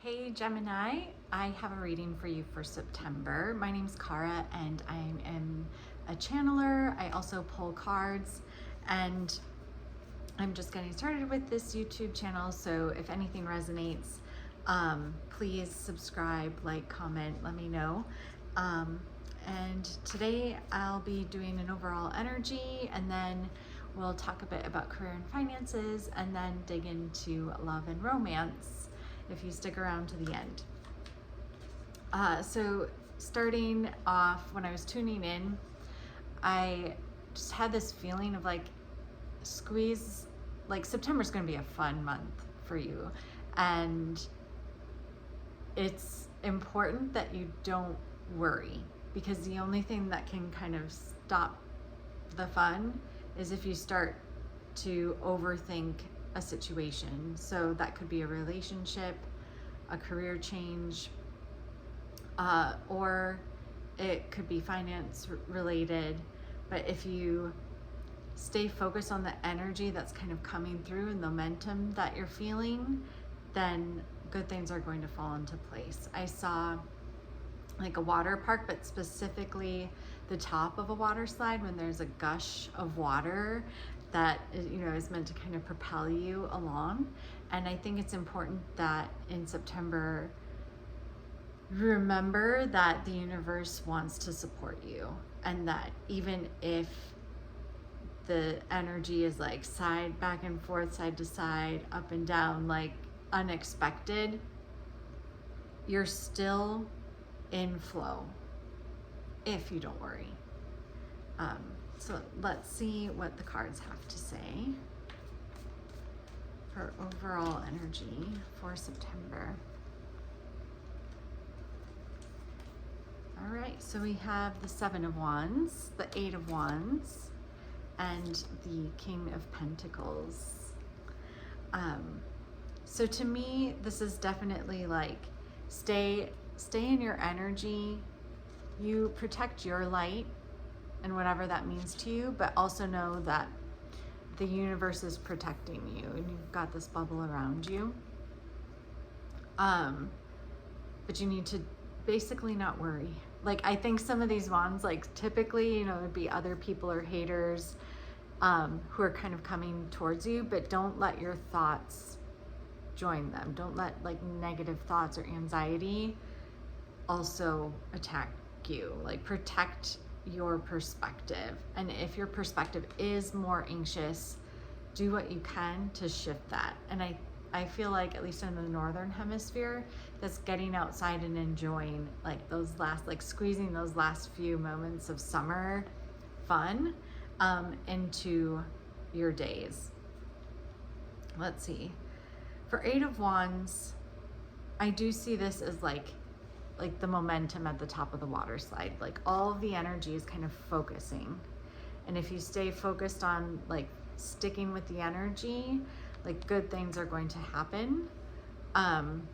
Hey Gemini, I have a reading for you for September. My name's Cara and I am a channeler. I also pull cards and I'm just getting started with this YouTube channel. So if anything resonates, please subscribe, like, comment, let me know. And today I'll be doing an overall energy, and then we'll talk a bit about career and finances, and then dig into love and romance if you stick around to the end. So starting off, when I was tuning in, I just had this feeling of like September's going to be a fun month for you, and it's important that you don't worry, because the only thing that can kind of stop the fun is if you start to overthink a situation. So that could be a relationship, a career change, or it could be finance related. But if you stay focused on the energy that's kind of coming through and the momentum that you're feeling, then good things are going to fall into place. I saw like a water park, but specifically the top of a water slide when there's a gush of water that is meant to kind of propel you along. And I think it's important that in September, remember that the universe wants to support you, and that even if the energy is like back and forth, side to side, up and down, like unexpected, you're still in flow if you don't worry. So let's see what the cards have to say for overall energy for September. All right, so we have the Seven of Wands, the Eight of Wands, and the King of Pentacles. So to me, this is definitely like stay in your energy. You protect your light and whatever that means to you, but also know that the universe is protecting you and you've got this bubble around you. But you need to basically not worry. Like, I think some of these wands, like typically, it'd be other people or haters who are kind of coming towards you, but don't let your thoughts join them. Don't let like negative thoughts or anxiety also attack you. Like, protect your perspective. And if your perspective is more anxious, do what you can to shift that. And I feel like, at least in the northern hemisphere, that's getting outside and enjoying like those last, like squeezing those last few moments of summer fun into your days. Let's see. For Eight of Wands, I do see this as like the momentum at the top of the water slide. Like, all of the energy is kind of focusing. And if you stay focused on like sticking with the energy, like good things are going to happen. And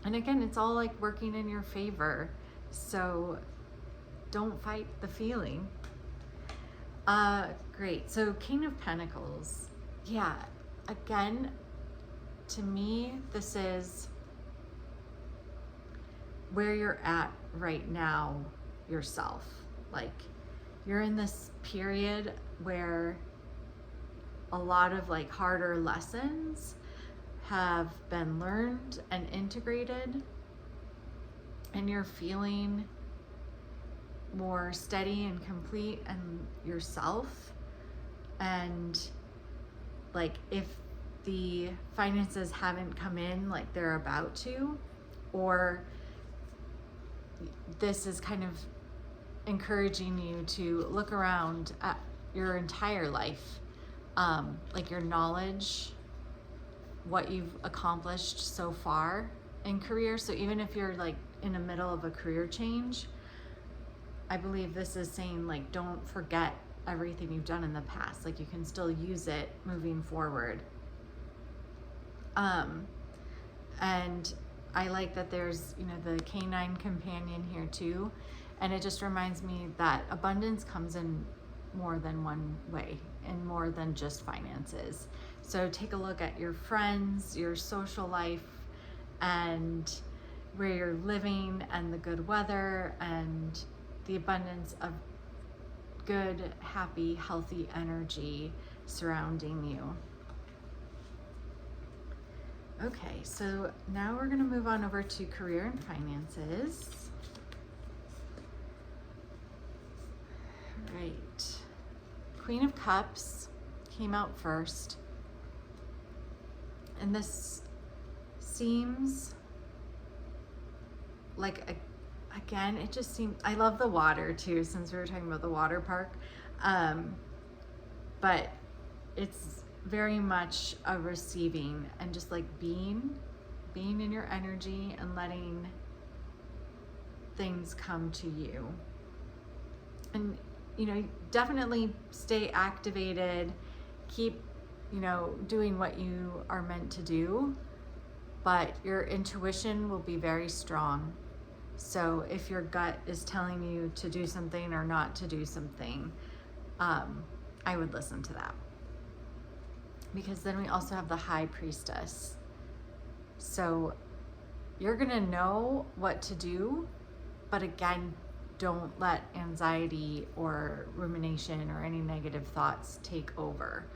again, it's all like working in your favor. So don't fight the feeling. Great. So King of Pentacles. Yeah. Again, to me, this is where you're at right now yourself. Like, you're in this period where a lot of like harder lessons have been learned and integrated, and you're feeling more steady and complete and yourself. And like, if the finances haven't come in like they're about to, or this is kind of encouraging you to look around at your entire life, like your knowledge, what you've accomplished so far in career. So even if you're like in the middle of a career change, I believe this is saying like, don't forget everything you've done in the past. Like, you can still use it moving forward. And I like that there's, the canine companion here too. And it just reminds me that abundance comes in more than one way and more than just finances. So take a look at your friends, your social life, and where you're living, and the good weather and the abundance of good, happy, healthy energy surrounding you. Okay, so now we're going to move on over to career and finances. All right. Queen of Cups came out first. And this seems like, again, it just seems, I love the water too, since we were talking about the water park. But it's very much a receiving and just like being in your energy and letting things come to you. And, you know, definitely stay activated, keep, you know, doing what you are meant to do, but your intuition will be very strong. So if your gut is telling you to do something or not to do something, I would listen to that. Because then we also have the High Priestess. So you're gonna know what to do, but again, don't let anxiety or rumination or any negative thoughts take over.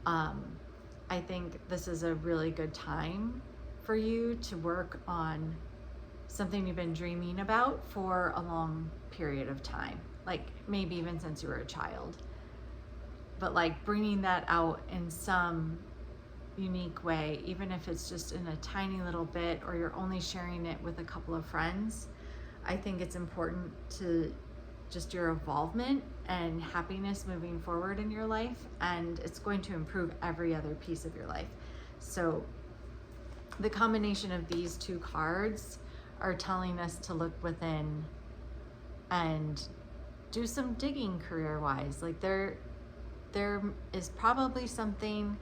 I think this is a really good time for you to work on something you've been dreaming about for a long period of time, like maybe even since you were a child. But like bringing that out in some unique way, even if it's just in a tiny little bit or you're only sharing it with a couple of friends, I think it's important to just your involvement and happiness moving forward in your life, and it's going to improve every other piece of your life. So the combination of these two cards are telling us to look within and do some digging career-wise. Like there is probably something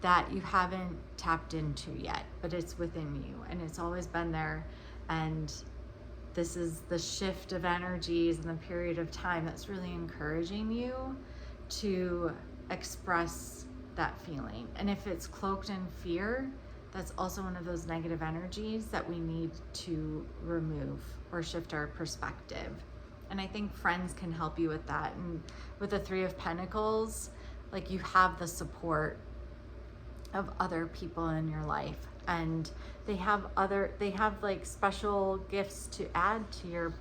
that you haven't tapped into yet, but it's within you and it's always been there. And this is the shift of energies and the period of time that's really encouraging you to express that feeling. And if it's cloaked in fear, that's also one of those negative energies that we need to remove or shift our perspective. And I think friends can help you with that. And with the Three of Pentacles, like you have the support of other people in your life, and they have like special gifts to add to your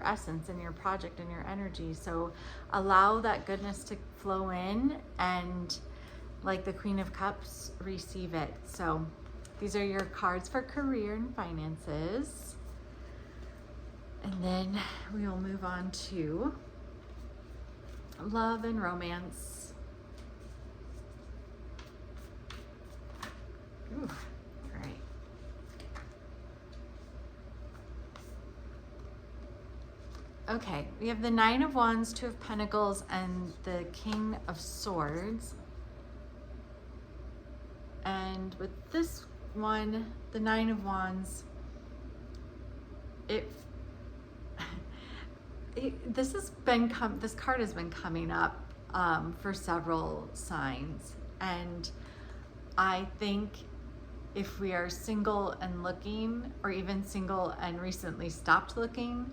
essence and your project and your energy. So allow that goodness to flow in, and like the Queen of Cups, receive it. So these are your cards for career and finances. And then we will move on to love and romance. Ooh, all right. Okay, we have the Nine of Wands, Two of Pentacles, and the King of Swords. And with this one, the Nine of Wands, this card has been coming up for several signs, and I think if we are single and looking, or even single and recently stopped looking,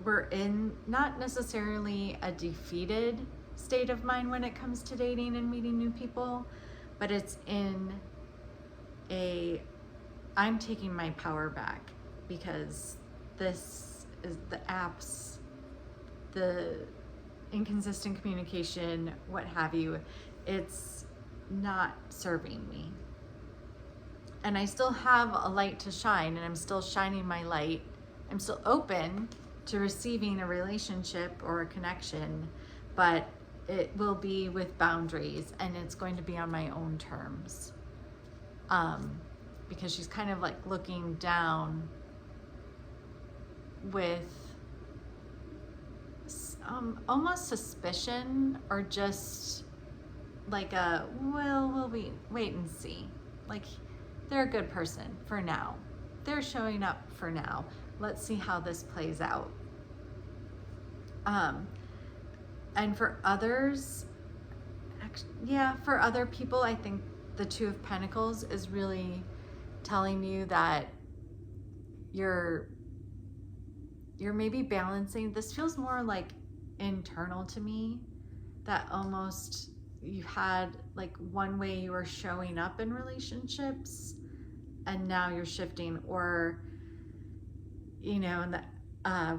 we're in not necessarily a defeated state of mind when it comes to dating and meeting new people, but it's in I'm taking my power back, because this is the apps, the inconsistent communication, what have you, it's not serving me. And I still have a light to shine, and I'm still shining my light. I'm still open to receiving a relationship or a connection, but it will be with boundaries, and it's going to be on my own terms. Because she's kind of like looking down with almost suspicion, or just like we'll wait and see. Like, they're a good person for now. They're showing up for now. Let's see how this plays out. And for others, for other people, I think the Two of Pentacles is really telling you that you're maybe balancing. This feels more like internal to me, that almost you had like one way you were showing up in relationships and now you're shifting, or and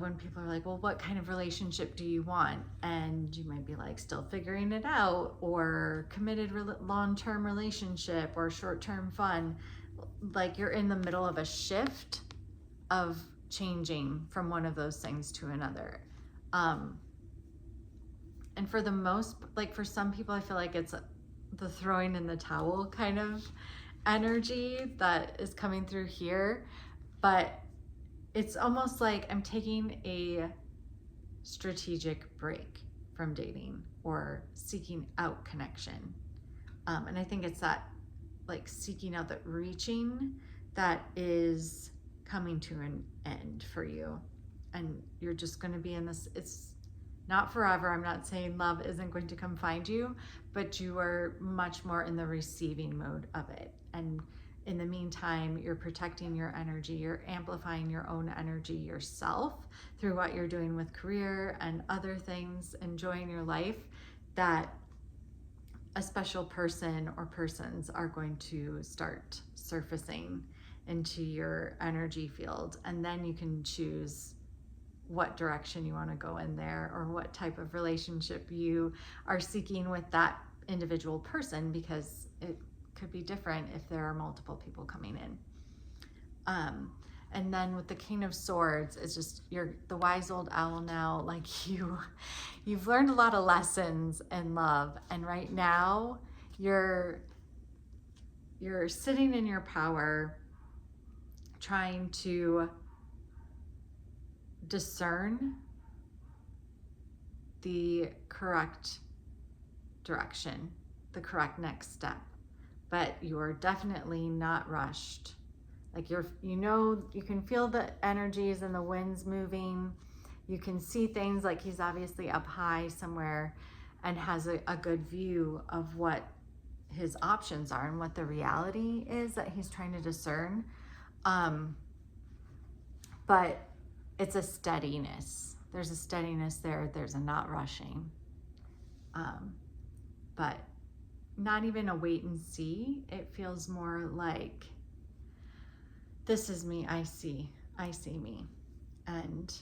when people are like, well, what kind of relationship do you want? And you might be like, still figuring it out, or committed long-term relationship, or short-term fun. Like you're in the middle of a shift of changing from one of those things to another. And for the most, like for some people, I feel like it's the throwing in the towel kind of energy that is coming through here. But it's almost like I'm taking a strategic break from dating or seeking out connection. And I think it's that like seeking out, that reaching, that is coming to an end for you. And you're just going to be in this, it's not forever. I'm not saying love isn't going to come find you, but you are much more in the receiving mode of it. And in the meantime, you're protecting your energy, you're amplifying your own energy yourself through what you're doing with career and other things, enjoying your life, that a special person or persons are going to start surfacing into your energy field. And then you can choose what direction you want to go in there, or what type of relationship you are seeking with that individual person, because it could be different if there are multiple people coming in. And then with the King of Swords, it's just, you're the wise old owl now. Like you've learned a lot of lessons in love, and right now you're sitting in your power, trying to discern the correct direction, the correct next step. But you're definitely not rushed. Like you can feel the energies and the winds moving. You can see things, like he's obviously up high somewhere and has a good view of what his options are and what the reality is that he's trying to discern. But it's a steadiness. There's a steadiness there. There's a not rushing. But not even a wait and see. It feels more like, this is me, I see me. And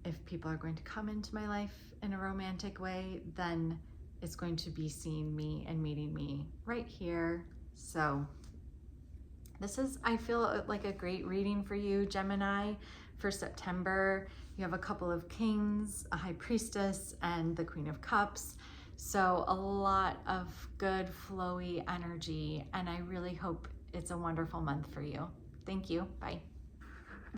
if people are going to come into my life in a romantic way, then it's going to be seeing me and meeting me right here. So this is, I feel like, a great reading for you, Gemini, for September. You have a couple of kings, a high priestess, and the Queen of Cups. So a lot of good flowy energy, and I really hope it's a wonderful month for you. Thank you. Bye.